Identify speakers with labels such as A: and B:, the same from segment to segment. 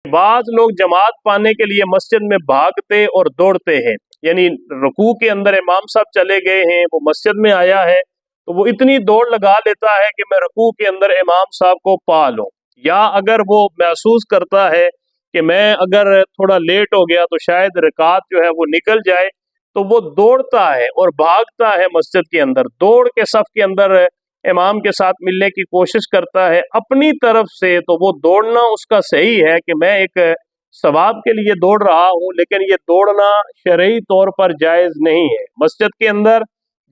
A: بعض लोग जमात पाने के लिए मस्जिद में भागते और दौड़ते हैं, यानी रुकू के अंदर इमाम साहब चले गए हैं, वो मस्जिद में आया है तो वो इतनी दौड़ लगा लेता है कि मैं रुकू के अंदर इमाम साहब को पा लूं। या अगर वो महसूस करता है कि मैं अगर थोड़ा लेट हो गया तो शायद रकात जो है वो निकल जाए, तो वो दौड़ता है और भागता है मस्जिद के अंदर, दौड़ के सफ के अंदर इमाम के साथ मिलने की कोशिश करता है अपनी तरफ से। तो वो दौड़ना उसका सही है कि मैं एक सवाब के लिए दौड़ रहा हूँ, लेकिन ये दौड़ना शरई तौर पर जायज़ नहीं है। मस्जिद के अंदर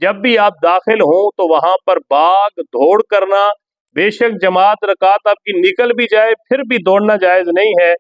A: जब भी आप दाखिल हों तो वहाँ पर भाग दौड़ करना, बेशक जमात रकात आपकी निकल भी जाए फिर भी दौड़ना जायज़ नहीं है।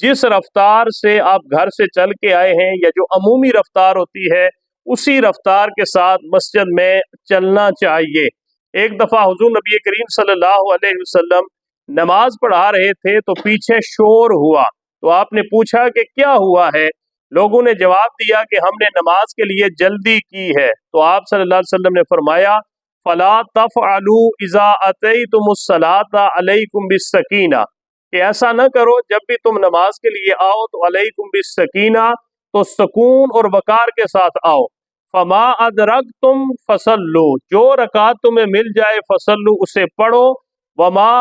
A: जिस रफ्तार से आप घर से चल के आए हैं या जो अमूमी रफ्तार होती है उसी रफ्तार के साथ मस्जिद में चलना चाहिए। एक दफ़ा हुजूर नबी करीम सल्लल्लाहु अलैहि वसल्लम नमाज पढ़ा रहे थे तो पीछे शोर हुआ, तो आपने पूछा कि क्या हुआ है। लोगों ने जवाब दिया कि हमने नमाज के लिए जल्दी की है। तो आप सल्लल्लाहु अलैहि वसल्लम ने फरमाया, फला तफ़अलू इज़ा अतैतुमुस्सलाता अलैकुम बिस्सकीना, कि ऐसा न करो जब भी तुम नमाज के लिए आओ तो अलैकुम बिस्सकीना, तो सुकून और वकार के साथ आओ। फमा अदरक तुम फसल्लु, जो रकात तुम्हें मिल जाए फसल्लु उसे पढ़ो, वमा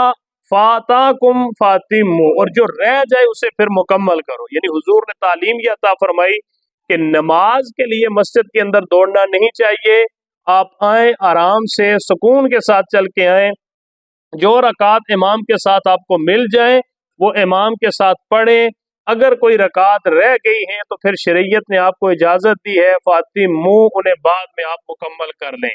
A: फाताकुम फातिमु, और जो रह जाए उसे फिर मुकम्मल करो। यानी हुजूर ने तालीम ये अता फरमाई कि नमाज के लिए मस्जिद के अंदर दौड़ना नहीं चाहिए। आप आए आराम से सुकून के साथ चल के आए, जो रकात इमाम के साथ आपको मिल जाए वो इमाम के साथ पढ़े। अगर कोई रकात रह गई है तो फिर शरीयत ने आपको इजाज़त दी है फातिमू, उन्हें बाद में आप मुकम्मल कर लें।